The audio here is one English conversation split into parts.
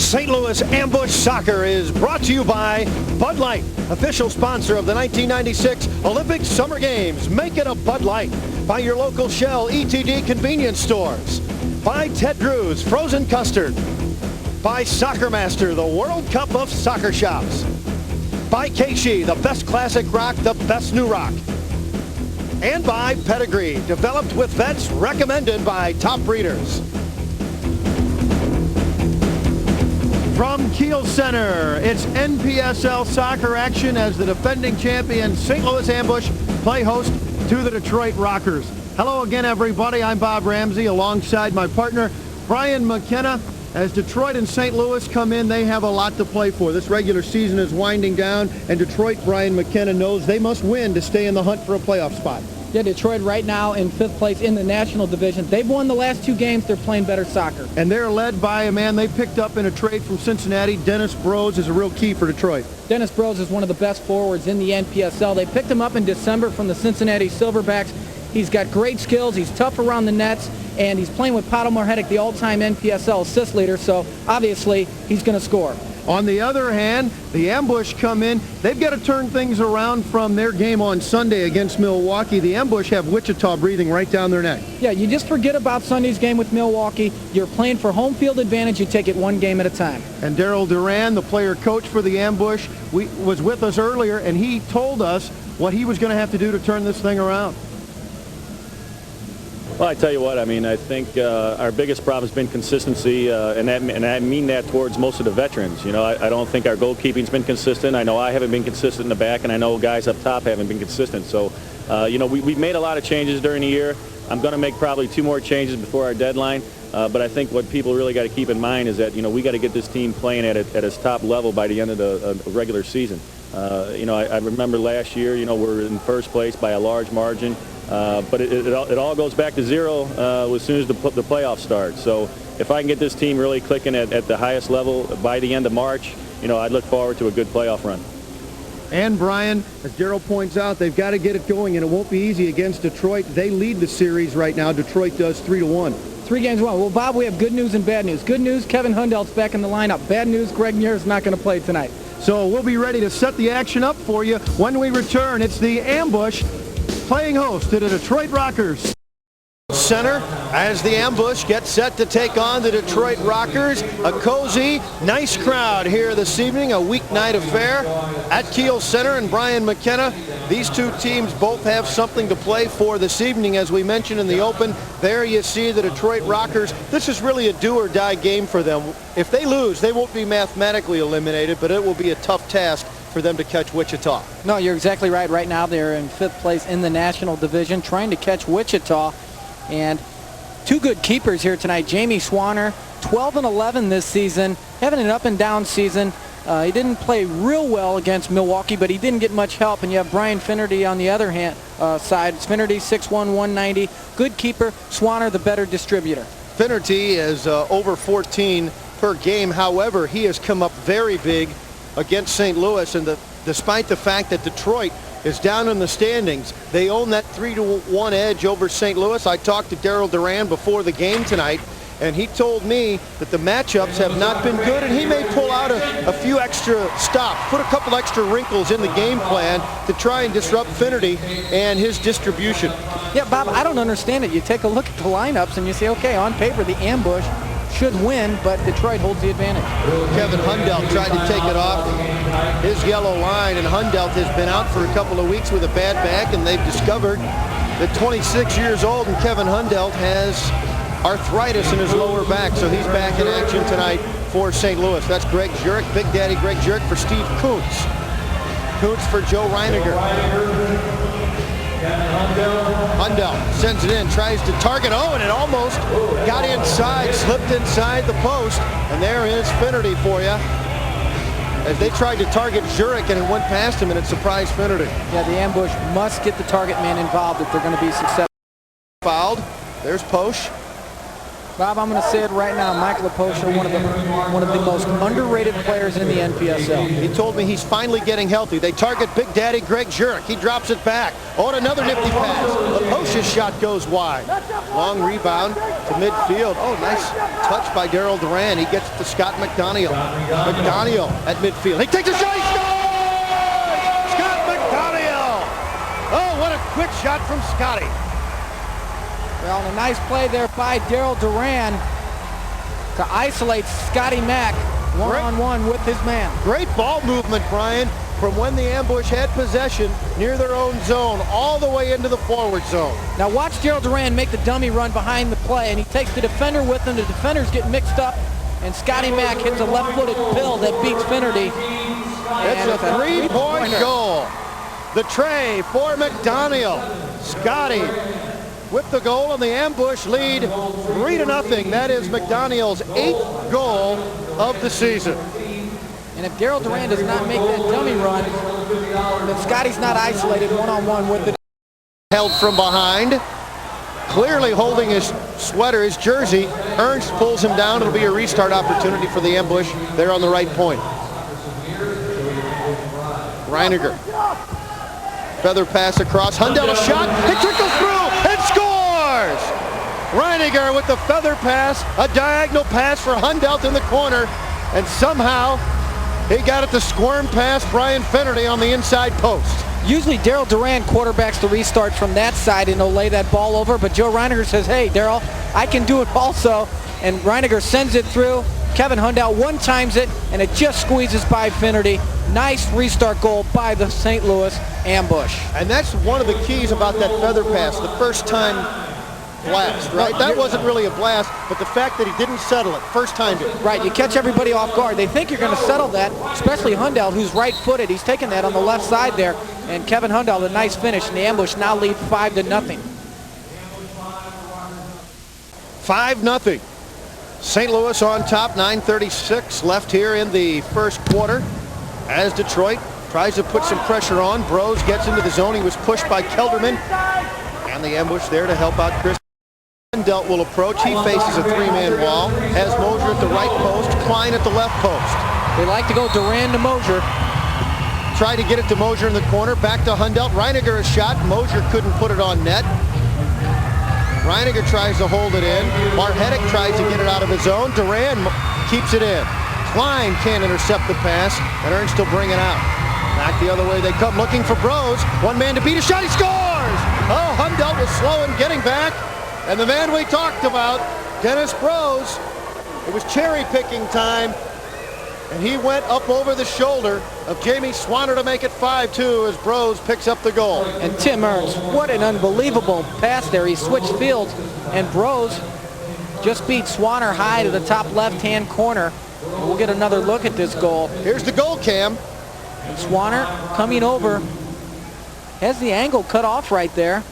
St. Louis Ambush Soccer is brought to you by Bud Light, official sponsor of the 1996 Olympic Summer Games. Make it a Bud Light. By your local Shell ETD convenience stores. By Ted Drew's Frozen Custard. By Soccer Master, the World Cup of Soccer Shops. By Keishi, the best classic rock, the best new rock. And by Pedigree, developed with vets, recommended by top breeders. From Kiel Center, it's NPSL soccer action as the defending champion St. Louis Ambush play host to the Detroit Rockers. Hello again, everybody. I'm Bob Ramsey alongside my partner Brian McKenna. As Detroit and St. Louis come in, they have a lot to play for. This regular season is winding down, and Detroit, Brian McKenna knows they must win to stay in the hunt for a playoff spot. Yeah, Detroit right now in 5th place in the National Division. They've won the last 2 games. They're playing better soccer. And they're led by a man they picked up in a trade from Cincinnati. Dennis Brose is a real key for Detroit. Dennis Brose is one of the best forwards in the NPSL. They picked him up in December from the Cincinnati Silverbacks. He's got great skills. He's tough around the nets, and he's playing with Pato, Margetic, the all-time NPSL assist leader, so obviously he's going to score. On the other hand, the Ambush come in. They've got to turn things around from their game on Sunday against Milwaukee. The Ambush have Wichita breathing right down their neck. Yeah, you just forget about Sunday's game with Milwaukee. You're playing for home field advantage. You take it 1 game at a time. And Daryl Doran, the player coach for the Ambush, was with us earlier, and he told us what he was going to have to do to turn this thing around. Well, I tell you what, I mean, I think our biggest problem has been consistency, and I mean that towards most of the veterans. You know, I don't think our goalkeeping's been consistent. I know I haven't been consistent in the back, and I know guys up top haven't been consistent. So, you know, we've made a lot of changes during the year. I'm going to make probably 2 more changes before our deadline. But I think what people really got to keep in mind is that, you know, we got to get this team playing at its top level by the end of the regular season. You know, I remember last year, you know, we're in 1st place by a large margin. But it all goes back to 0 as soon as the playoffs start. So if I can get this team really clicking at the highest level by the end of March, you know, I'd look forward to a good playoff run. And Brian, as Daryl points out, they've got to get it going, and it won't be easy against Detroit. They lead the series right now. Detroit does 3-1. 3 games won. Well, Bob, we have good news and bad news. Good news, Kevin Hundelt's back in the lineup. Bad news, Greg Muir's not going to play tonight. So we'll be ready to set the action up for you when we return. It's the Ambush playing host to the Detroit Rockers. Center as the Ambush gets set to take on the Detroit Rockers. A cozy, nice crowd here this evening, a weeknight affair at Kiel Center. And Brian McKenna, these 2 teams both have something to play for this evening. As we mentioned in the open, there you see the Detroit Rockers. This is really a do-or-die game for them. If they lose, they won't be mathematically eliminated, but it will be a tough task for them to catch Wichita. No, you're exactly right. Right now they're in 5th place in the National Division, trying to catch Wichita. And 2 good keepers here tonight. Jamie Swanner, 12-11 this season, having an up-and-down season. He didn't play real well against Milwaukee, but he didn't get much help. And you have Brian Finnerty on the other hand side. Finnerty, 6'1", 190. Good keeper. Swanner, the better distributor. Finnerty is over 14 per game. However, he has come up very big against St. Louis, and despite the fact that Detroit is down in the standings, they own that 3-1 edge over St. Louis. I talked to Daryl Doran before the game tonight, and he told me that the matchups have not been good, and he may pull out a few extra stops, put a couple extra wrinkles in the game plan to try and disrupt Finnerty and his distribution. Yeah, Bob, I don't understand it. You take a look at the lineups and you say, okay, on paper the Ambush should win, but Detroit holds the advantage. Kevin Hundelt tried to take it off his yellow line, and Hundelt has been out for a couple of weeks with a bad back, and they've discovered that 26 years old, and Kevin Hundelt has arthritis in his lower back, so he's back in action tonight for St. Louis. That's Greg Jurek, Big Daddy Greg Jurek for Steve Kuntz. Kuntz for Joe Reiniger. Hundelt sends it in, tries to target. Oh, and it almost got inside, slipped inside the post. And there is Finnerty for you. As they tried to target Jurek, and it went past him, and it surprised Finnerty. Yeah, the Ambush must get the target man involved if they're going to be successful. Fouled. There's Posh. Bob, I'm going to say it right now. Mike Leposha, one of the most underrated players in the NPSL. He told me he's finally getting healthy. They target Big Daddy Greg Jurek. He drops it back. Oh, and another nifty pass. Leposha's shot goes wide. Long rebound to midfield. Oh, nice touch by Daryl Doran. He gets to Scott McDaniel. McDaniel at midfield. He takes a shot. He scores! Scott McDaniel. Oh, what a quick shot from Scotty. Well, and a nice play there by Daryl Doran to isolate Scotty Mack one-on-one with his man. Great ball movement, Brian, from when the ambush had possession near their own zone all the way into the forward zone. Now watch Daryl Doran make the dummy run behind the play, and he takes the defender with him. The defenders get mixed up, and Scotty Mack hits a left-footed pill that beats Finnerty. It's a three-point goal. The tray for McDaniel. Scotty with the goal, and the ambush lead 3-0. That is McDaniel's 8th goal of the season. And if Daryl Doran does not make that dummy run, then Scotty's not isolated one-on-one with the... Held from behind, clearly holding his sweater, his jersey. Ernst pulls him down. It'll be a restart opportunity for the ambush there on the right point. Reiniger. Feather pass across. Hundell a shot. It trickles through and scores! Reiniger with the feather pass. A diagonal pass for Hundell in the corner. And somehow he got it to squirm past Brian Finnerty on the inside post. Usually Daryl Doran quarterbacks the restart from that side and he'll lay that ball over, but Joe Reiniger says, hey, Daryl, I can do it also. And Reiniger sends it through. Kevin Hundell one-times it, and it just squeezes by Finnerty. Nice restart goal by the St. Louis ambush. And that's one of the keys about that feather pass, the first time blast, right? That wasn't really a blast, but the fact that he didn't settle it, first time it. Right, you catch everybody off guard. They think you're going to settle that, especially Hundell, who's right-footed. He's taking that on the left side there, and Kevin Hundell, a nice finish, and the ambush now lead 5-0. 5-0. St. Louis on top, 9:36 left here in the first quarter. As Detroit tries to put some pressure on, Brose gets into the zone. He was pushed by Kelderman, and the ambush there to help out Chris. Hundell will approach. He faces a three-man wall. Has Mosier at the right post, Klein at the left post. They like to go Doran to Mosier. Try to get it to Mosier in the corner. Back to Hundell. Reiniger a shot. Mosier couldn't put it on net. Reiniger tries to hold it in. Margetic tries to get it out of his own. Doran keeps it in. Klein can't intercept the pass, and Ernst will bring it out. Back the other way they come, looking for Brose. One man to beat a shot. He scores! Oh, Hundell was slow in getting back. And the man we talked about, Dennis Brose, it was cherry-picking time, and he went up over the shoulder of Jamie Swanner to make it 5-2 as Brose picks up the goal. And Tim Ernst, what an unbelievable pass there. He switched fields, and Brose just beat Swanner high to the top left-hand corner. And we'll get another look at this goal. Here's the goal cam. And Swanner coming over, has the angle cut off right there.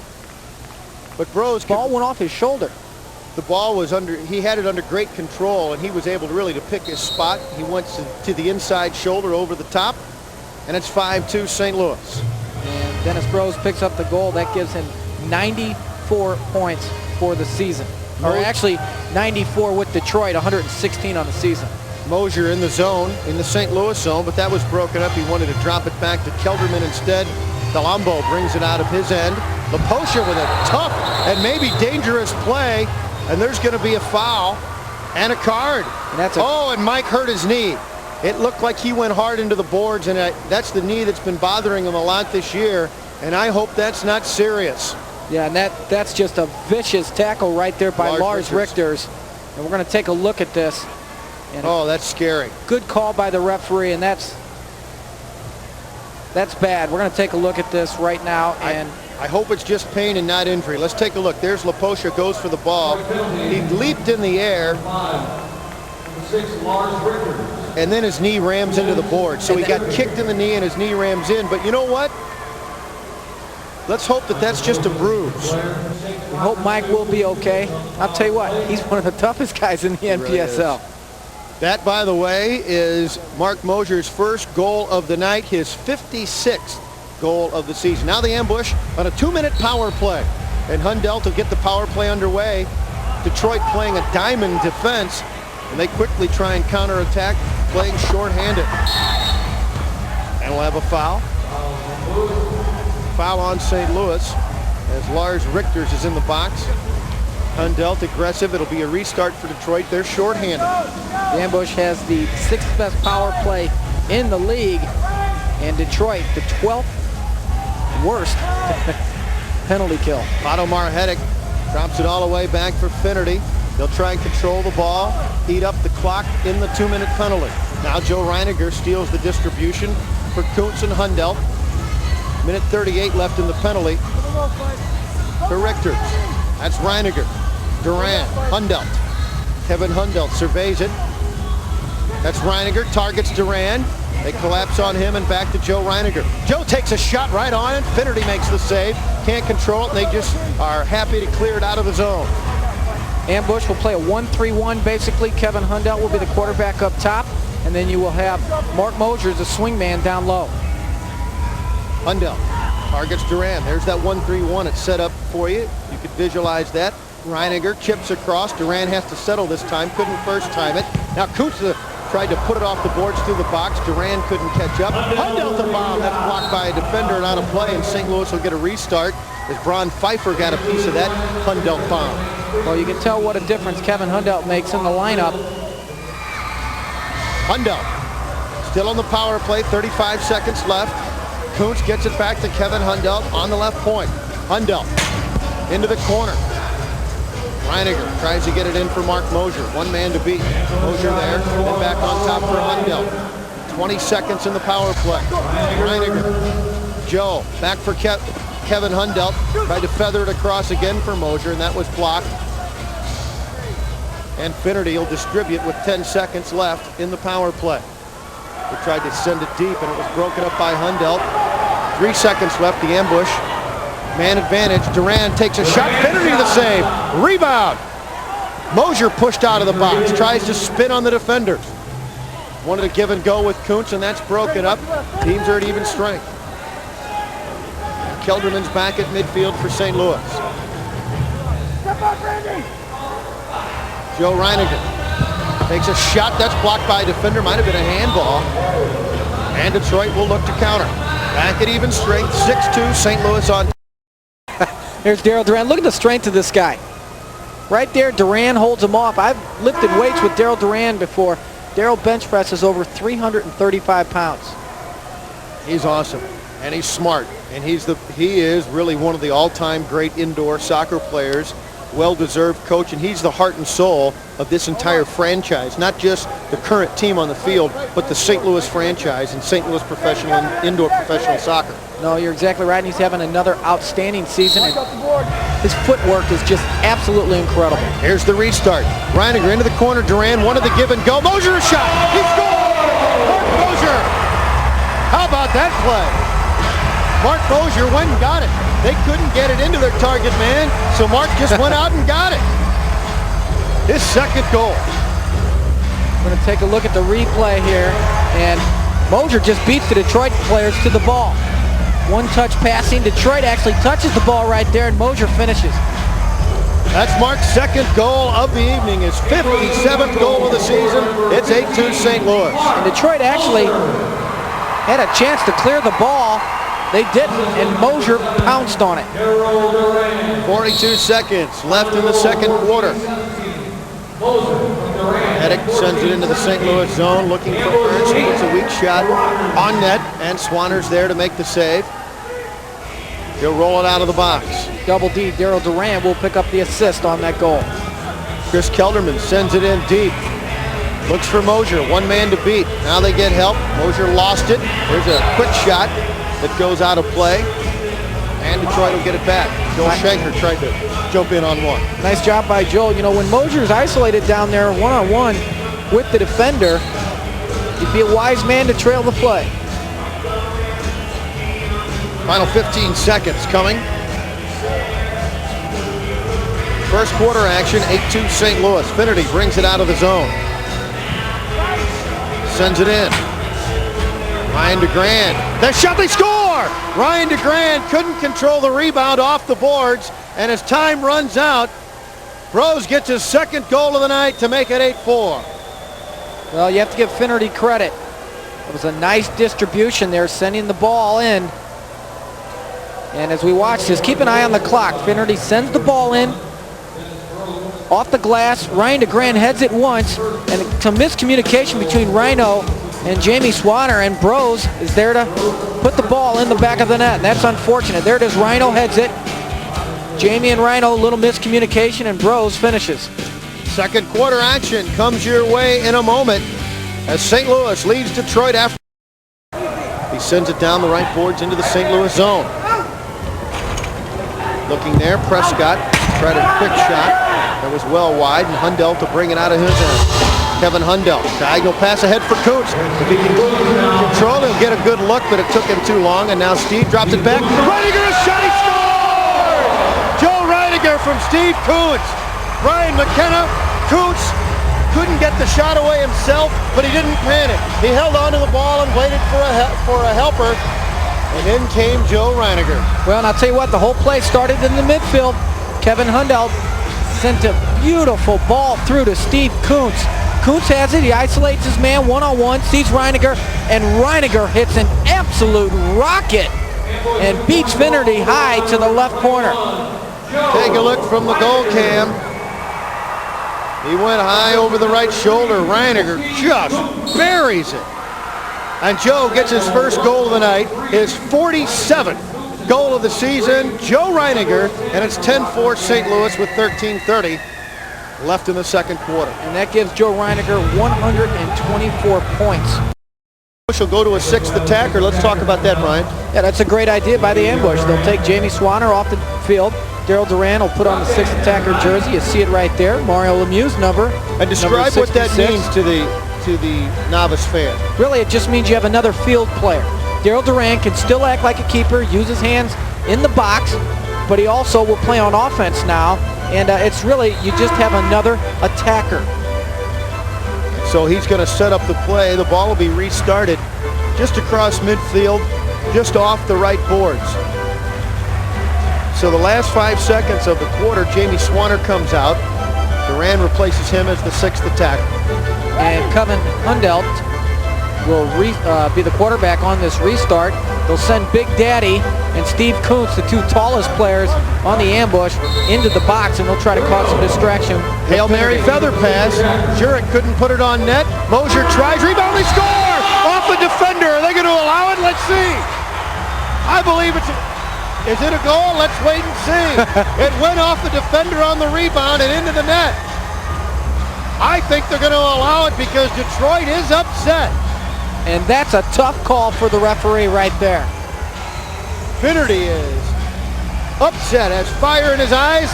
But Brose, ball went off his shoulder. The ball was under, he had it under great control, and he was able to really pick his spot. He went to the inside shoulder over the top, and it's 5-2 St. Louis. And Dennis Brose picks up the goal. That gives him 94 points for the season. Or actually 94 with Detroit, 116 on the season. Mosier in the zone, in the St. Louis zone, but that was broken up. He wanted to drop it back to Kelderman instead. Delambo brings it out of his end. Leposha with a tough and maybe dangerous play, and there's going to be a foul and a card. And Mike hurt his knee. It looked like he went hard into the boards, and that's the knee that's been bothering him a lot this year, and I hope that's not serious. Yeah, and that's just a vicious tackle right there by Lars Richters. And we're going to take a look at this. And that's scary. Good call by the referee, and that's bad. We're going to take a look at this right now. And I hope it's just pain and not injury. Let's take a look. There's Leposha, goes for the ball. He leaped in the air, and then his knee rams into the board. So he got kicked in the knee, and his knee rams in. But you know what? Let's hope that that's just a bruise. We hope Mike will be okay. I'll tell you what, he's one of the toughest guys in the NPSL. That, by the way, is Mark Mosier's first goal of the night, his 56th goal of the season. Now the ambush on a 2-minute power play. And Hundell to get the power play underway. Detroit playing a diamond defense, and they quickly try and counterattack, playing shorthanded. And we'll have a foul. Foul on St. Louis as Lars Richters is in the box. Hundelt aggressive. It'll be a restart for Detroit. They're shorthanded. The ambush has the 6th best power play in the league, and Detroit the 12th worst penalty kill. Pato Margetic drops it all the way back for Finnerty. They'll try and control the ball, eat up the clock in the 2-minute penalty. Now Joe Reiniger steals the distribution for Kuntz and Hundelt. Minute 38 left in the penalty for Richters. That's Reiniger. Doran, Hundelt. Kevin Hundelt surveys it. That's Reiniger, targets Doran. They collapse on him and back to Joe Reiniger. Joe takes a shot right on it. Finnerty makes the save. Can't control it, and they just are happy to clear it out of the zone. Ambush will play a 1-3-1 basically. Kevin Hundelt will be the quarterback up top, and then you will have Mark Mosier as a swing man down low. Hundelt targets Doran. There's that 1-3-1. It's set up for you. You could visualize that. Reiniger chips across. Doran has to settle this time. Couldn't first time it. Now Kuntz tried to put it off the boards through the box. Duran couldn't catch up. Hundelt a bomb. That's blocked by a defender and out of play, and St. Louis will get a restart as Braun Pfeiffer got a piece of that Hundelt bomb. Well, you can tell what a difference Kevin Hundelt makes in the lineup. Hundelt still on the power play. 35 seconds left. Kuntz gets it back to Kevin Hundelt on the left point. Hundelt into the corner. Reiniger tries to get it in for Mark Mosier. One man to beat. Mosier there, then back on top for Hundelt. 20 seconds in the power play. Reiniger. Joe back for Kevin Hundelt. Tried to feather it across again for Mosier, and that was blocked. And Finnerty will distribute with 10 seconds left in the power play. They tried to send it deep, and it was broken up by Hundelt. 3 seconds left, the ambush. Man advantage. Doran takes a shot. Finnerty the save. Rebound. Mosier pushed out of the box. Tries to spin on the defenders. Wanted to give and go with Kuntz, and that's broken up. Teams are at even strength. Kelderman's back at midfield for St. Louis. Joe Reiniger takes a shot. That's blocked by a defender. Might have been a handball. And Detroit will look to counter. Back at even strength. 6-2 St. Louis on. There's Daryl Doran. Look at the strength of this guy. Right there, Doran holds him off. I've lifted weights with Daryl Doran before. Daryl bench presses over 335 pounds. He's awesome, and he's smart, and he is really one of the all-time great indoor soccer players. Well-deserved coach, and he's the heart and soul of this entire franchise, not just the current team on the field, but the St. Louis franchise and St. Louis indoor professional soccer. No, you're exactly right, and he's having another outstanding season. And his footwork is just absolutely incredible. Here's the restart. Reiniger into the corner. Duran wanted the give and go. Mosier a shot. He scored! Mark Mosier! How about that play? Mark Mosier went and got it. They couldn't get it into their target man, so Mark just went out and got it. His second goal. We're going to take a look at the replay here, and Mosier just beats the Detroit players to the ball. One-touch passing. Detroit actually touches the ball right there, and Mosier finishes. That's Mark's second goal of the evening, his 57th goal of the season. It's 8-2 St. Louis. And Detroit actually had a chance to clear the ball. They didn't, and Mosier pounced on it. 42 seconds left in the second quarter. Margetic sends it into the St. Louis zone, looking for Ernst. It's a weak shot on net, and Swanner's there to make the save. He'll roll it out of the box. Double D, Daryl Doran will pick up the assist on that goal. Chris Kelderman sends it in deep. Looks for Mosier, one man to beat. Now they get help. Mosier lost it. There's a quick shot that goes out of play, and Detroit will get it back. Joel Shanker tried to jump in on one. Nice job by Joel. You know, when Mosier's isolated down there one-on-one with the defender, he'd be a wise man to trail the play. Final 15 seconds coming. First quarter action, 8-2 St. Louis. Finnerty brings it out of the zone. Sends it in. Ryan DeGrand. The shot, they score! Ryan DeGrand couldn't control the rebound off the boards, and as time runs out, Bros gets his second goal of the night to make it 8-4. Well, you have to give Finnerty credit. It was a nice distribution there, sending the ball in. And as we watch this, keep an eye on the clock. Finnerty sends the ball in. Off the glass, Ryan DeGrand heads it once, and some miscommunication between Rhino and Jamie Swanner, and Bros is there to put the ball in the back of the net, and that's unfortunate. There it is, Rhino heads it. Jamie and Rhino, a little miscommunication, and Bros finishes. Second quarter action comes your way in a moment as St. Louis leads Detroit after. He sends it down the right boards into the St. Louis zone. Looking there, Prescott tried a quick shot. That was well wide, and Hundell to bring it out of his end. Kevin Hundell, diagonal pass ahead for Kuntz. If he can control, he'll get a good look, but it took him too long, and now Steve drops it back. Reiniger, a shot, he scored! Joe Reiniger from Steve Kuntz. Brian McKenna, Kuntz couldn't get the shot away himself, but he didn't panic. He held onto the ball and waited for a helper, and in came Joe Reiniger. Well, and I'll tell you what, the whole play started in the midfield. Kevin Hundell sent a beautiful ball through to Steve Kuntz. Kuntz has it, he isolates his man one-on-one, sees Reiniger, and Reiniger hits an absolute rocket and beats Finnerty high to the left corner. Take a look from the goal cam. He went high over the right shoulder. Reiniger just buries it. And Joe gets his first goal of the night, his 47th goal of the season. Joe Reiniger, and it's 10-4 St. Louis with 13:30 left in the second quarter. And that gives Joe Reiniger 124 points. She'll go to a sixth attacker. Let's talk about that, Brian. Yeah, that's a great idea by the ambush. They'll take Jamie Swanner off the field. Daryl Doran will put on the sixth attacker jersey. You see it right there. Mario Lemieux's number. And describe what that means to the novice fan. Really, it just means you have another field player. Daryl Doran can still act like a keeper, use his hands in the box, but he also will play on offense now. And it's really, you just have another attacker. So he's going to set up the play. The ball will be restarted just across midfield, just off the right boards. So the last 5 seconds of the quarter, Jamie Swanner comes out. Doran replaces him as the sixth attacker. And Kevin Hundell will be the quarterback on this restart. They'll send Big Daddy and Steve Kuntz, the two tallest players on the ambush, into the box, and they'll try to cause some distraction. Hail Mary feather pass. Jurek couldn't put it on net. Mosier tries, rebound, they score! Off the defender. Are they going to allow it? Let's see. I believe it's... Is it a goal? Let's wait and see. It went off the defender on the rebound and into the net. I think they're going to allow it because Detroit is upset. And that's a tough call for the referee right there. Finnerty is upset, has fire in his eyes,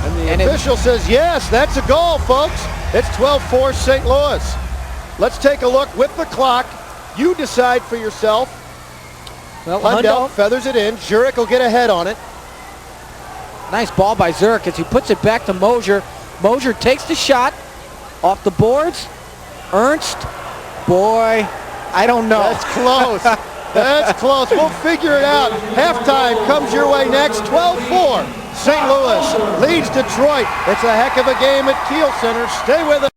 and the official says, yes, that's a goal, folks. It's 12-4 St. Louis. Let's take a look with the clock. You decide for yourself. Well, Hundell feathers it in. Jurek will get a head on it. Nice ball by Zurich as he puts it back to Mosier. Mosier takes the shot off the boards. Ernst, boy, I don't know. That's close. That's close. We'll figure it out. Halftime comes your way next. 12-4. St. Louis leads Detroit. It's a heck of a game at Kiel Center. Stay with us.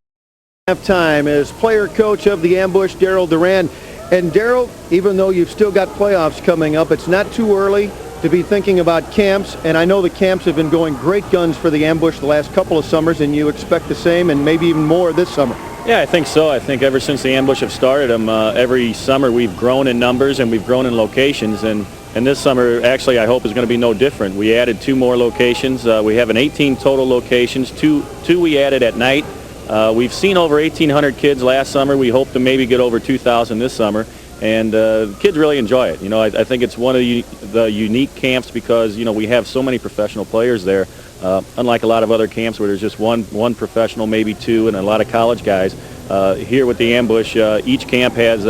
Halftime is player coach of the ambush, Daryl Doran. And Daryl, even though you've still got playoffs coming up, it's not too early to be thinking about camps. And I know the camps have been going great guns for the ambush the last couple of summers, and you expect the same and maybe even more this summer. Yeah, I think so. I think ever since the ambush have started them, every summer we've grown in numbers and we've grown in locations. And this summer, actually, I hope is going to be no different. We added 2 more locations. We have an 18 total locations. Two we added at night. We've seen over 1,800 kids last summer. We hope to maybe get over 2,000 this summer. And kids really enjoy it. You know, I think it's one of the unique camps because, you know, we have so many professional players there. Unlike a lot of other camps where there's just one professional, maybe 2, and a lot of college guys. Here with the ambush, each camp has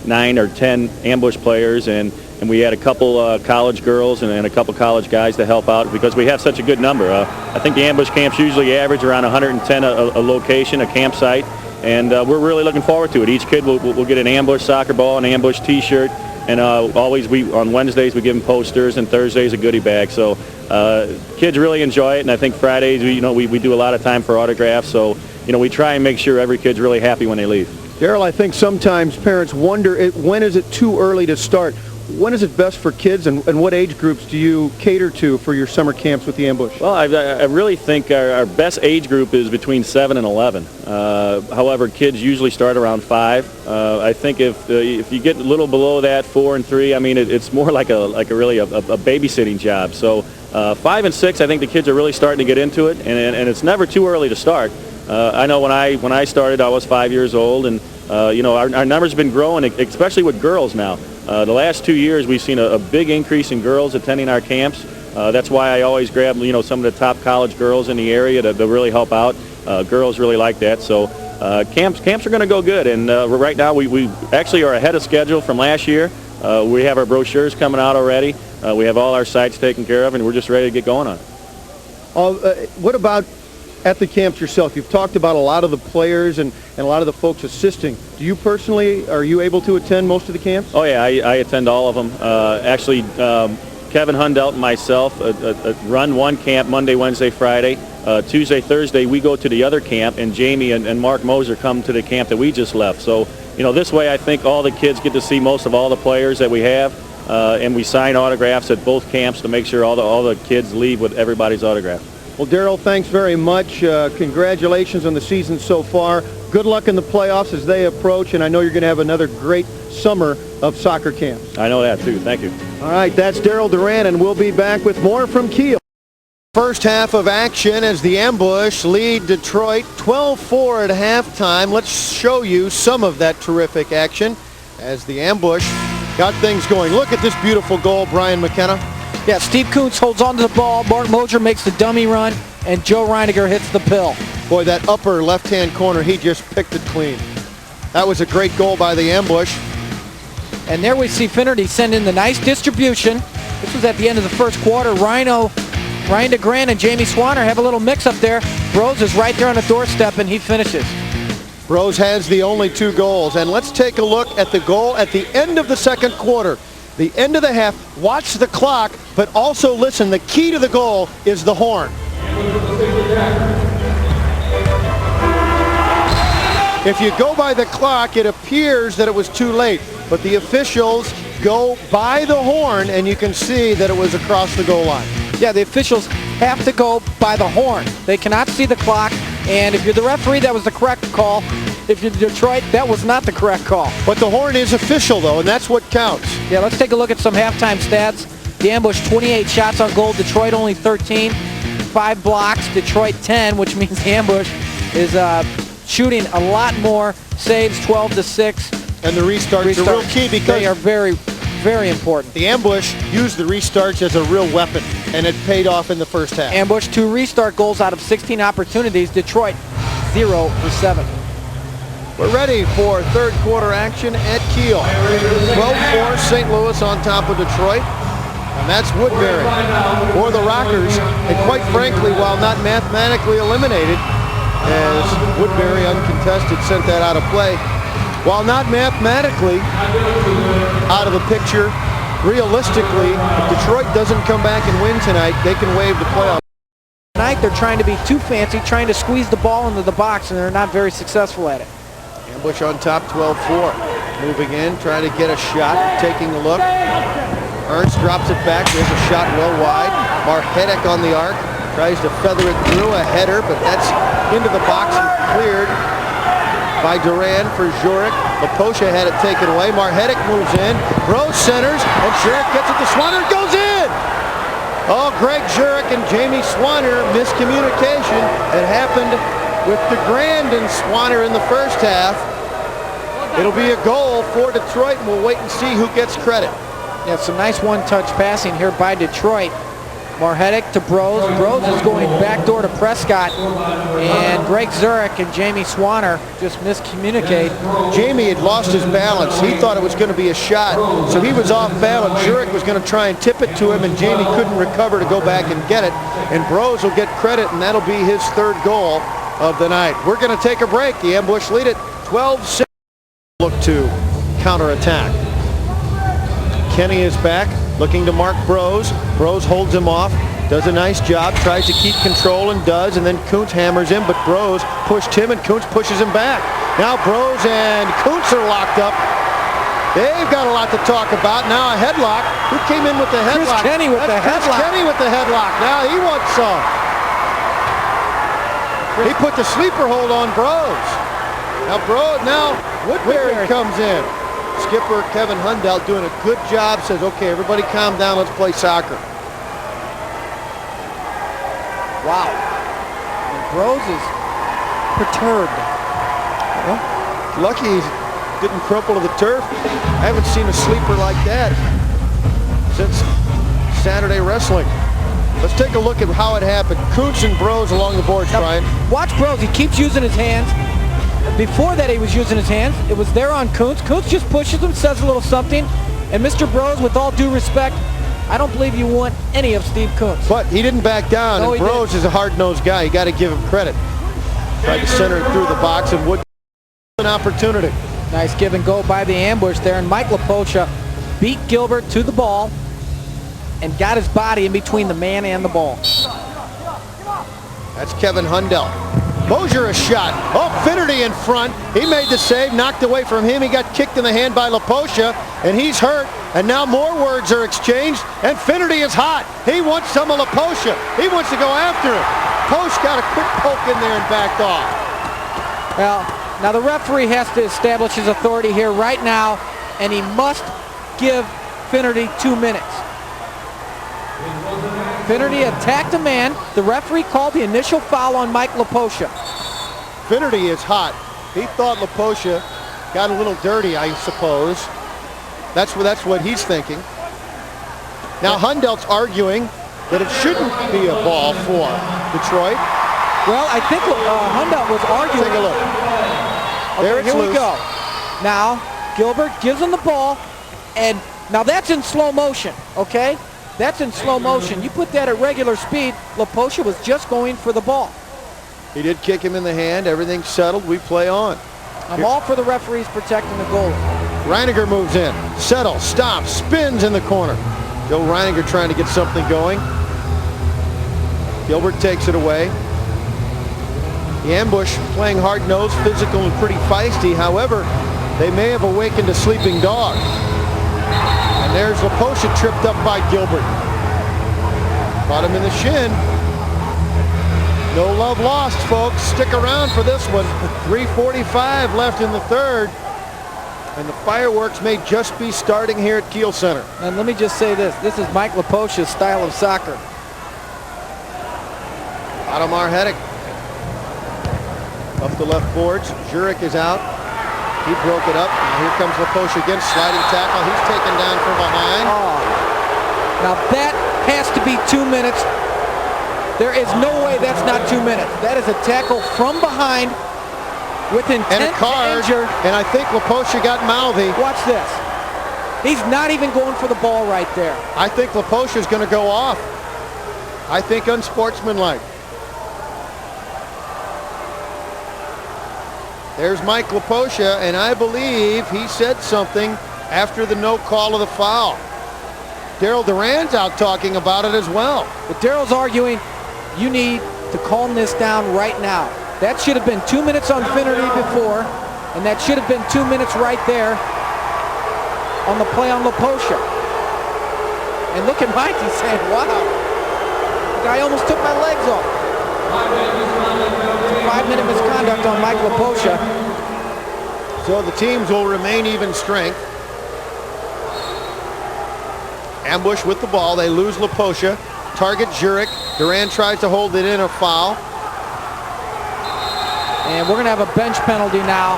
9 or 10 ambush players, and we had a couple college girls and a couple college guys to help out because we have such a good number. I think the ambush camps usually average around 110 a location, a campsite, and we're really looking forward to it. Each kid will get an ambush soccer ball, an ambush T-shirt, and always on Wednesdays we give them posters, and Thursdays a goodie bag. So kids really enjoy it, and I think Fridays, we do a lot of time for autographs, so we try and make sure every kid's really happy when they leave. Daryl, I think sometimes parents wonder, when is it too early to start? When is it best for kids, and what age groups do you cater to for your summer camps with the Ambush? Well, I really think our best age group is between 7 and 11. However, kids usually start around 5. I think if you get a little below that, 4 and 3, I mean, it's more like a babysitting job. So 5 and 6, I think the kids are really starting to get into it, and it's never too early to start. I know when I started, I was 5 years old, and our numbers have been growing, especially with girls now. The last 2 years, we've seen a big increase in girls attending our camps. That's why I always grab, some of the top college girls in the area to really help out. Girls really like that. So camps are going to go good. And right now, we actually are ahead of schedule from last year. We have our brochures coming out already. We have all our sites taken care of, and we're just ready to get going on it. What about at the camps yourself? You've talked about a lot of the players and a lot of the folks assisting. Do you personally, are you able to attend most of the camps? Oh yeah, I attend all of them. Actually, Kevin Hundelt and myself run one camp Monday, Wednesday, Friday. Tuesday, Thursday, we go to the other camp, and Jamie and Mark Moser come to the camp that we just left. So, this way I think all the kids get to see most of all the players that we have, and we sign autographs at both camps to make sure all the kids leave with everybody's autograph. Well, Daryl, thanks very much. Congratulations on the season so far. Good luck in the playoffs as they approach, and I know you're going to have another great summer of soccer camps. I know that, too. Thank you. All right, that's Daryl Doran, and we'll be back with more from Kiel. First half of action as the Ambush lead Detroit 12-4 at halftime. Let's show you some of that terrific action as the Ambush got things going. Look at this beautiful goal, Brian McKenna. Yeah, Steve Kuntz holds on to the ball. Mark Moser makes the dummy run, and Joe Reiniger hits the pill. Boy, that upper left-hand corner, he just picked it clean. That was a great goal by the Ambush. And there we see Finnerty send in the nice distribution. This was at the end of the first quarter. Ryan DeGrand and Jamie Swanner have a little mix-up there. Bros is right there on the doorstep, and he finishes. Bros has the only 2 goals. And let's take a look at the goal at the end of the second quarter. The end of the half. Watch the clock, but also listen. The key to the goal is the horn. If you go by the clock, it appears that it was too late, but the officials go by the horn, and you can see that it was across the goal line. Yeah, the officials have to go by the horn. They cannot see the clock, and if you're the referee, that was the correct call. If you're Detroit, that was not the correct call. But the horn is official, though, and that's what counts. Yeah, let's take a look at some halftime stats. The Ambush, 28 shots on goal. Detroit only 13. 5 blocks. Detroit 10, which means the Ambush is shooting a lot more. Saves 12-6. And the restarts are real key because they are very, very important. The Ambush used the restarts as a real weapon, and it paid off in the first half. Ambush 2 restart goals out of 16 opportunities. Detroit 0 for 7. We're ready for third quarter action at Kiel. 12-4 St. Louis on top of Detroit. And that's Woodbury for the Rockers. And quite frankly, while not mathematically eliminated, as Woodbury uncontested sent that out of play, while not mathematically out of the picture, realistically, if Detroit doesn't come back and win tonight, they can waive the playoff. Tonight they're trying to be too fancy, trying to squeeze the ball into the box, and they're not very successful at it. Ambush on top, 12-4. Moving in, trying to get a shot, taking a look. Ernst drops it back. There's a shot well wide. Margetic on the arc. Tries to feather it through, a header, but that's into the box and cleared by Doran for Jurek. Laposha had it taken away. Margetic moves in. Rose centers, and Jurek gets it to Swanner. It goes in! Oh, Greg Jurek and Jamie Swanner, miscommunication. It happened with DeGrand and Swanner in the first half. It'll be a goal for Detroit, and we'll wait and see who gets credit. Yeah, some nice one-touch passing here by Detroit. Margetic to Bros. Bros is going backdoor to Prescott. And Greg Jurek and Jamie Swanner just miscommunicate. Jamie had lost his balance. He thought it was going to be a shot, so he was off balance. Jurek was going to try and tip it to him, and Jamie couldn't recover to go back and get it. And Bros will get credit, and that'll be his third goal of the night. We're going to take a break. The Ambush lead it 12-6. Look to counterattack. Kenny is back, looking to mark Bros. Bros holds him off. does a nice job, tries to keep control and does, and then Kuntz hammers him, but Bros pushed him and Kuntz pushes him back. Now Bros and Kuntz are locked up. They've got a lot to talk about. Now a headlock. Who came in with the headlock? Chris Kenny with the headlock. Chris Kenny with the headlock. Now he wants some. He put the sleeper hold on Bros. Now Woodbury comes in. Skipper Kevin Hundelt doing a good job, says, okay, everybody calm down, let's play soccer. Wow. And Bros is perturbed. Well, lucky he didn't crumple to the turf. I haven't seen a sleeper like that since Saturday wrestling. Let's take a look at how it happened. Kuntz and Bros along the boards, Now, Brian. watch Bros. He keeps using his hands. Before that, he was using his hands. It was there on Kuntz. Kuntz just pushes him, says a little something. And Mr. Bros, with all due respect, I don't believe you want any of Steve Kuntz. But he didn't back down, No, and he Bros didn't. is a hard-nosed guy. You got to give him credit. Tried to center it through the box, and Wood an opportunity. Nice give and go by the ambush there. And Mike Laposha beat Gilbert to the ball and got his body in between the man and the ball. That's Kevin Hundelt. Mosier a shot. Oh, Finnerty in front. He made the save, knocked away from him. He got kicked in the hand by Laposha, and he's hurt. And now more words are exchanged, and Finnerty is hot. He wants some of Laposha. He wants to go after him. Post got a quick poke in there and backed off. Well, now the referee has to establish his authority here right now, and he must give Finnerty 2 minutes. Finnerty attacked a man. The referee called the initial foul on Mike Laposha. Finnerty is hot. He thought Laposha got a little dirty, I suppose. That's what he's thinking. Now Hundelt's arguing that it shouldn't be a ball for Detroit. Well, I think Hundelt was arguing. Take a look. There it's Here loose. we go. Now, Gilbert gives him the ball, and now that's in slow motion, okay? That's in slow motion. You put that at regular speed, Laposha was just going for the ball. He did kick him in the hand. Everything's settled. We play on. I'm all for the referees protecting the goalie. Reiniger moves in. Settles, stops, spins in the corner. Joe Reiniger trying to get something going. Gilbert takes it away. The ambush playing hard-nosed, physical, and pretty feisty. However, they may have awakened a sleeping dog. And there's Laposha tripped up by Gilbert. Caught him in the shin. No love lost, folks. Stick around for this one. 3:45 left in the third. And the fireworks may just be starting here at Kiel Center. And let me just say this. This is Mike Laposha's style of soccer. Pato Margetic. Up the left boards. Jurek is out. He broke it up. Now here comes Laposha again. Sliding tackle. He's taken down from behind. Oh. Now that has to be 2 minutes. There is no way that's not 2 minutes. That is a tackle from behind with intent And a card. to injure. And I think Laposha got mouthy. Watch this. He's not even going for the ball right there. I think Laposha's going to go off. I think unsportsmanlike. There's Mike Laposha, and I believe he said something after the no call of the foul. Daryl Doran's out talking about it as well. But Daryl's arguing, you need to calm this down right now. That should have been 2 minutes on Finnerty before, and that should have been 2 minutes right there on the play on Laposha. And look at Mike, he's saying, wow, the guy almost took my legs off. 5-minute misconduct on Mike Laposha. So the teams will remain even strength. Ambush with the ball. They lose Laposha. Target Jurek. Doran tries to hold it in, a foul. And we're going to have a bench penalty now.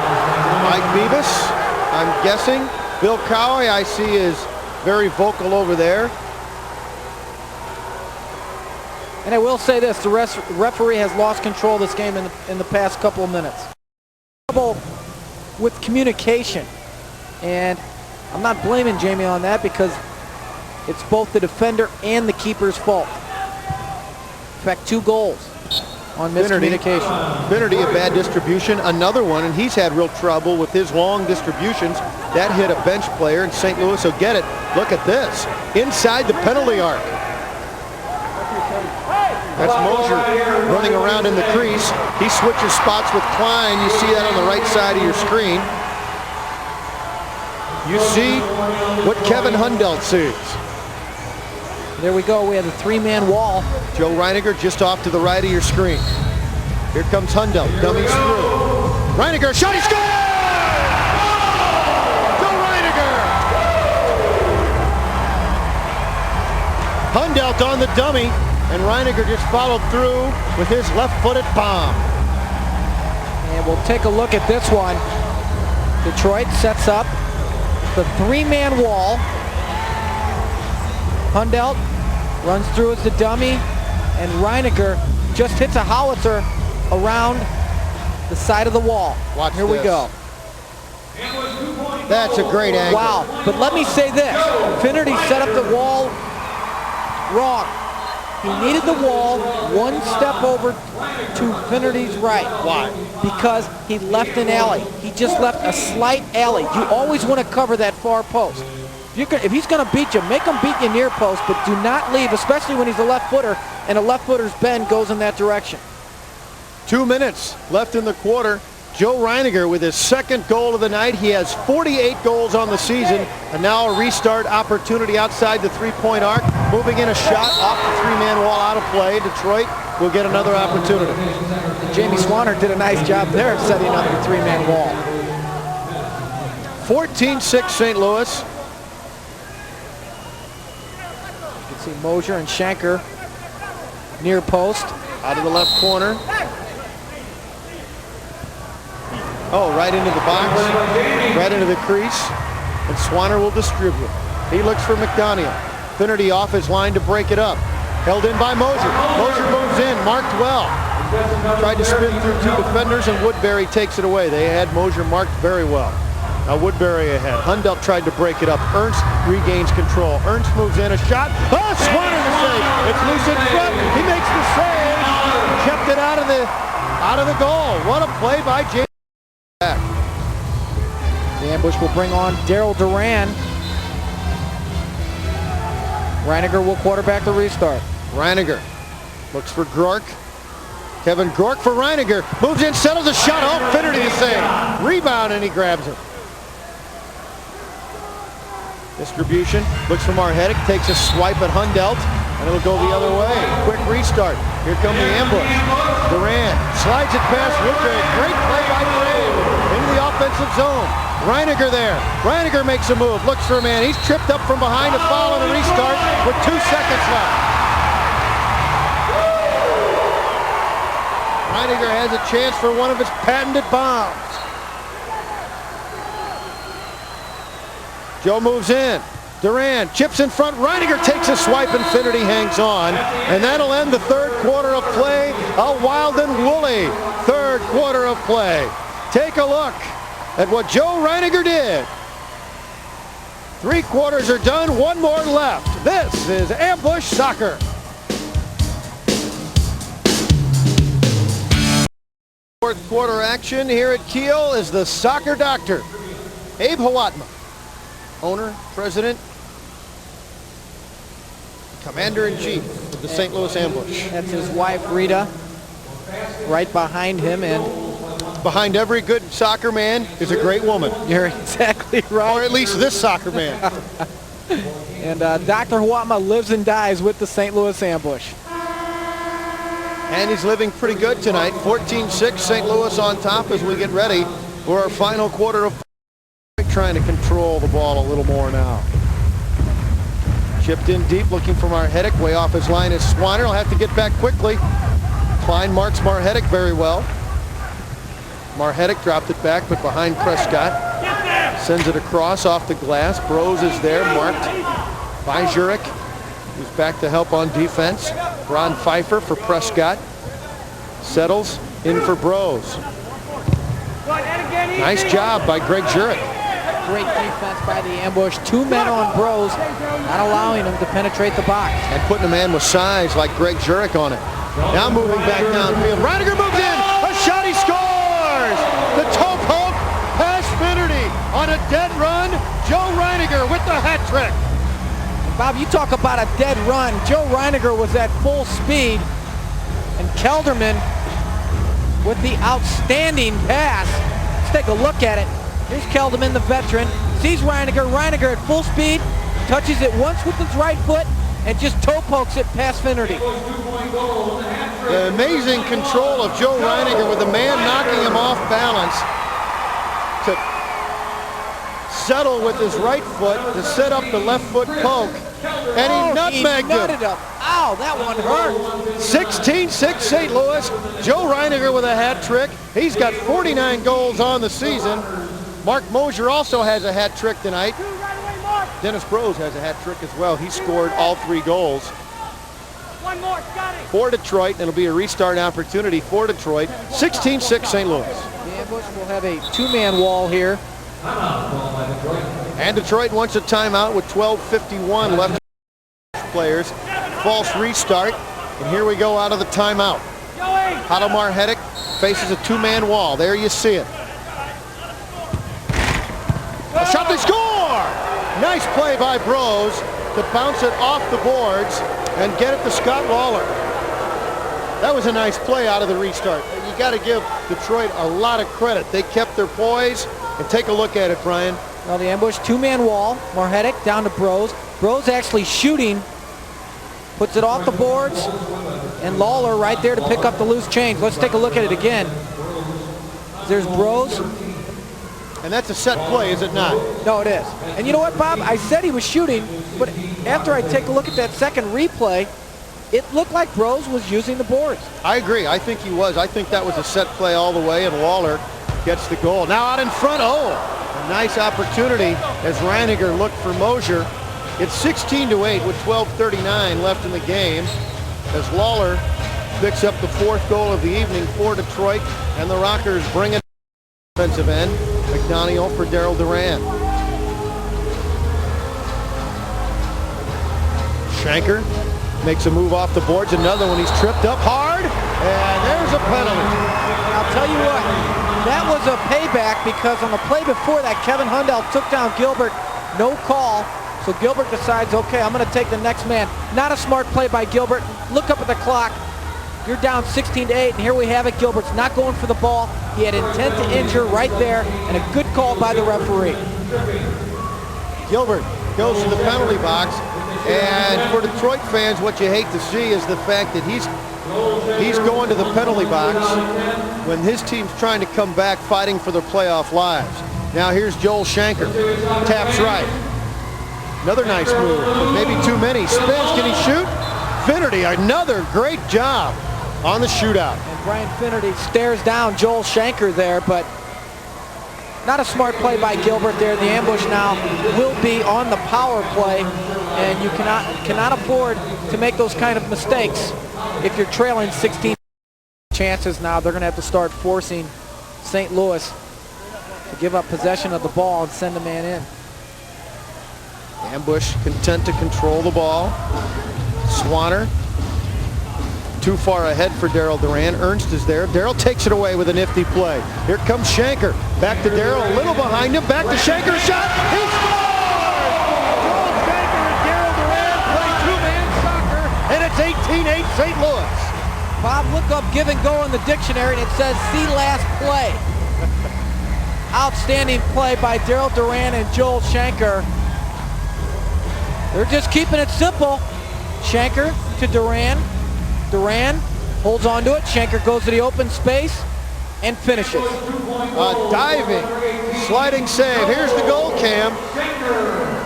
Mike Beavis, I'm guessing. Bill Cowie, I see, is very vocal over there. And I will say this, the referee has lost control of this game in the past couple of minutes. Trouble with communication. And I'm not blaming Jamie on that because it's both the defender and the keeper's fault. In fact, 2 goals on miscommunication. Finnerty, a bad distribution. Another one, and he's had real trouble with his long distributions. That hit a bench player, and St. Louis will get it. Look at this. Inside the penalty arc. That's Mosier running around in the crease. He switches spots with Klein. You see that on the right side of your screen. You see what Kevin Hundelt sees. There we go. We have a three-man wall. Joe Reiniger just off to the right of your screen. Here comes Hundelt. Dummies through. Reiniger, shot, he scores! Joe Reiniger! Hundelt on the dummy, and Reiniger just followed through with his left-footed bomb. And we'll take a look at this one. Detroit sets up the three-man wall. Hundelt runs through as the dummy, and Reiniger just hits a howitzer around the side of the wall. Watch Here we this. go. That's a great angle. Wow, but let me say this. Finnerty set up the wall wrong. He needed the wall one step over to Finnerty's right. Why? Because he left an alley. He just left a slight alley. You always want to cover that far post. If he's going to beat you, make him beat you near post, but do not leave, especially when he's a left footer, and a left footer's bend goes in that direction. 2 minutes left in the quarter. Joe Reiniger with his second goal of the night. He has 48 goals on the season, and now a restart opportunity outside the three-point arc. Moving in a shot off the three-man wall, out of play. Detroit will get another opportunity. And Jamie Swanner did a nice job there of setting up the three-man wall. 14-6 St. Louis. You can see Mosier and Shanker near post. Out of the left corner. Oh, right into the box, right into the crease, and Swanner will distribute. He looks for McDaniel. Finnerty off his line to break it up. Held in by Mosier. Mosier moves in, marked well. Tried to spin through two defenders, and Woodbury takes it away. They had Mosier marked very well. Now Woodbury ahead. Hundelt tried to break it up. Ernst regains control. Ernst moves in, a shot. Oh, Swanner the save. It's loose in front. He makes the save. Kept it out of the goal. What a play by James. The ambush will bring on Daryl Doran. Reiniger will quarterback the restart. Reiniger looks for Gork. Kevin Gork for Reiniger. Moves in, settles a shot. Oh, Finnerty to save. Rebound, and he grabs it. Distribution. Looks for Margetic. Takes a swipe at Hundelt, and it'll go the other way. Quick restart. Here come the ambush. Doran slides it past Woodbury. Great play by Doran into the offensive zone. Reiniger there. Reiniger makes a move. Looks for a man. He's tripped up from behind to foul on the restart with 2 seconds left. Reiniger has a chance for one of his patented bombs. Joe moves in. Doran chips in front. Reiniger takes a swipe, and Finnerty hangs on. And that'll end the third quarter of play. A wild and woolly third quarter of play. Take a look at what Joe Reiniger did. 3 quarters are done, 1 more left. This is Ambush Soccer. Fourth quarter action here at Kiel is the soccer doctor, Abe Hawatma. Owner, president, commander-in-chief of the St. Louis Ambush. That's his wife, Rita, right behind him, and behind every good soccer man is a great woman. you're exactly right. Or at least this soccer man. And Dr. Hawatma lives and dies with the St. Louis Ambush. And he's living pretty good tonight. 14-6, St. Louis on top as we get ready for our final quarter of trying to control the ball a little more now. Chipped in deep, looking for Margetic. Way off his line is Swanner. He'll have to get back quickly. Klein marks Margetic very well. Margetic dropped it back, but behind Prescott. Sends it across off the glass. Bros is there, marked by Jurek, who's back to help on defense. Ron Pfeiffer for Prescott. Settles in for Bros. Nice job by Greg Jurek. Great defense by the Ambush. 2 men on Bros, not allowing him to penetrate the box. And putting a man with size like Greg Jurek on it. Now moving back downfield. Reiniger moves in. A shot, he scores! The toe poke past Finnerty on a dead run. Joe Reiniger with the hat trick. Bob, you talk about a dead run. Joe Reiniger was at full speed, And Kelderman with the outstanding pass. Let's take a look at it. Here's Kelderman, the veteran. Sees Reiniger. Reiniger at full speed. Touches it once with his right foot and just toe pokes it past Finnerty. The amazing control of Joe Reiniger with the man knocking him off balance to settle with his right foot to set up the left foot poke. And he nutmegged it up. Ow, that one hurt. 16-6 St. Louis. Joe Reiniger with a hat trick. He's got 49 goals on the season. Mark Mosier also has a hat trick tonight. Dennis Brose has a hat trick as well. He scored all 3 goals. One more, got it. For Detroit, and it'll be a restart opportunity for Detroit. 16-6 St. Louis. The ambush will have a 2-man wall here. And Detroit wants a timeout with 12:51 left. Players, false restart, and here we go out of the timeout. Pato Margetic faces a 2-man wall. There you see it. A shot, they score! Nice play by Brose to bounce it off the boards and get it to Scott Lawler. That was a nice play out of the restart. You got to give Detroit a lot of credit. They kept their poise, and take a look at it, Brian. Well, the ambush, 2-man wall. Margetic down to Brose. Brose actually shooting. Puts it off the boards. And Lawler right there to pick up the loose change. Let's take a look at it again. There's Brose. And that's a set play, is it not? No, it is. And you know what, Bob? I said he was shooting, but after I take a look at that second replay, it looked like Brose was using the boards. I agree. I think he was. I think that was a set play all the way, and Lawler gets the goal. Now out in front, a nice opportunity as Reiniger looked for Mosier. It's 16-8 with 12:39 left in the game as Lawler picks up the 4th goal of the evening for Detroit, and the Rockers bring it defensive end. McDonough for Daryl Doran. Shanker makes a move off the boards. Another one. He's tripped up hard, and there's a penalty. I'll tell you what, that was a payback because on the play before that, Kevin Hundell took down Gilbert. No call. So Gilbert decides, okay, I'm going to take the next man. Not a smart play by Gilbert. Look up at the clock. You're down 16-8, and here we have it. Gilbert's not going for the ball. He had intent to injure right there, and a good call by the referee. Gilbert goes to the penalty box, and for Detroit fans, what you hate to see is the fact that he's going to the penalty box when his team's trying to come back fighting for their playoff lives. Now here's Joel Shanker. Taps right. Another nice move, but maybe too many. Spins, can he shoot? Finnerty, another great job on the shootout. And Brian Finnerty stares down Joel Shanker there, but not a smart play by Gilbert there. The ambush now will be on the power play, and you cannot afford to make those kind of mistakes if you're trailing 16 chances. Now they're going to have to start forcing St. Louis to give up possession of the ball and send a man in. Ambush content to control the ball. Swanner too far ahead for Daryl Doran. Ernst is there. Daryl takes it away with a nifty play. Here comes Shanker. Back to Daryl, a little behind him. Back to Shanker, shot. He scores! Joel Shanker and Daryl Doran play 2-man soccer, and it's 18-8 St. Louis. Bob, look up give and go in the dictionary, and it says see last play. Outstanding play by Daryl Doran and Joel Shanker. They're just keeping it simple. Shanker to Doran. Doran holds on to it. Shanker goes to the open space and finishes. A diving, sliding save. Here's the goal cam.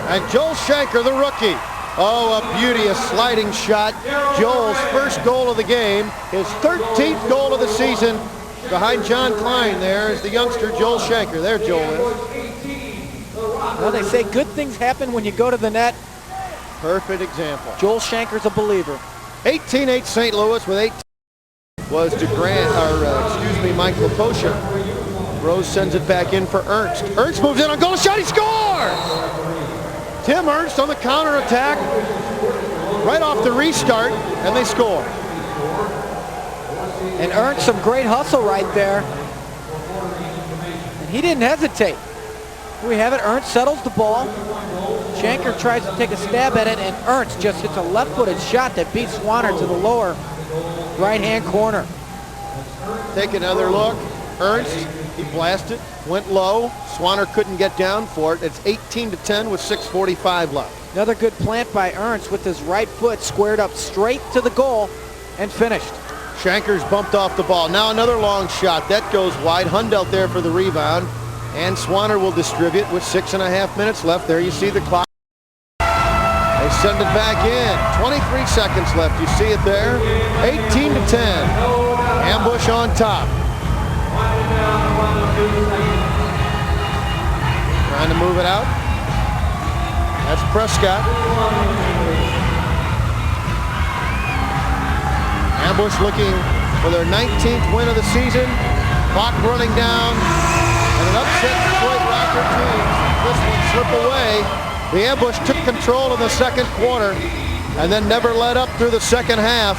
And Joel Shanker, the rookie. Oh, a beauty, a sliding shot. Joel's first goal of the game. His 13th goal of the season. Behind John Klein there is the youngster Joel Shanker. There Joel is. Well, they say good things happen when you go to the net. Perfect example. Joel Shanker's a believer. 18-8 St. Louis with 8 was Mike Laposha. Rose sends it back in for Ernst. Ernst moves in on goal, shot, he scores! Tim Ernst on the counterattack, right off the restart, and they score. And Ernst, some great hustle right there. And he didn't hesitate. Here we have it, Ernst settles the ball. Shanker tries to take a stab at it, and Ernst just hits a left-footed shot that beats Swanner to the lower right-hand corner. Take another look. Ernst, he blasted, went low. Swanner couldn't get down for it. It's 18-10 with 6:45 left. Another good plant by Ernst with his right foot squared up straight to the goal and finished. Shankers bumped off the ball. Now another long shot. That goes wide. Hundelt there for the rebound. And Swanner will distribute with 6.5 minutes left. There you see the clock. They send it back in. 23 seconds left. You see it there. 18-10. Ambush on top. Trying to move it out. That's Prescott. Ambush looking for their 19th win of the season. Clock running down. And an upset Detroit Rocker team. This one slip away. The Ambush took control in the second quarter and then never let up through the second half.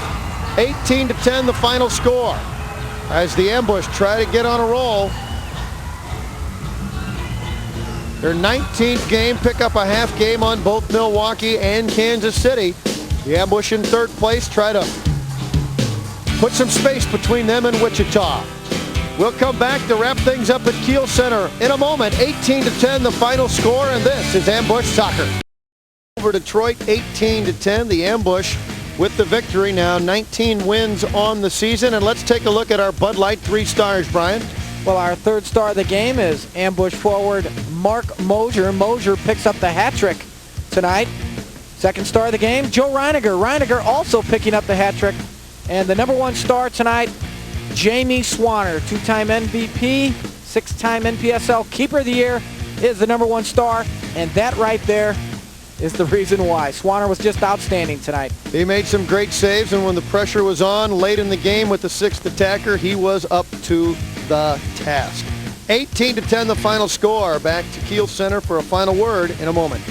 18-10 the final score as the Ambush try to get on a roll. Their 19th game, pick up a half game on both Milwaukee and Kansas City. The Ambush in third place try to put some space between them and Wichita. We'll come back to wrap things up at Kiel Center in a moment. 18-10 the final score, and this is Ambush Soccer. Over Detroit, 18-10. The Ambush with the victory now. 19 wins on the season. And let's take a look at our Bud Light 3 stars, Brian. Well, our third star of the game is Ambush forward Mark Mosier. Mosier picks up the hat trick tonight. Second star of the game, Joe Reiniger. Reiniger also picking up the hat trick. And the number 1 star tonight, Jamie Swanner, 2-time MVP, 6-time NPSL Keeper of the Year, is the number 1 star, and that right there is the reason why. Swanner was just outstanding tonight. He made some great saves, and when the pressure was on late in the game with the 6th attacker, he was up to the task. 18-10 the final score. Back to Kiel Center for a final word in a moment.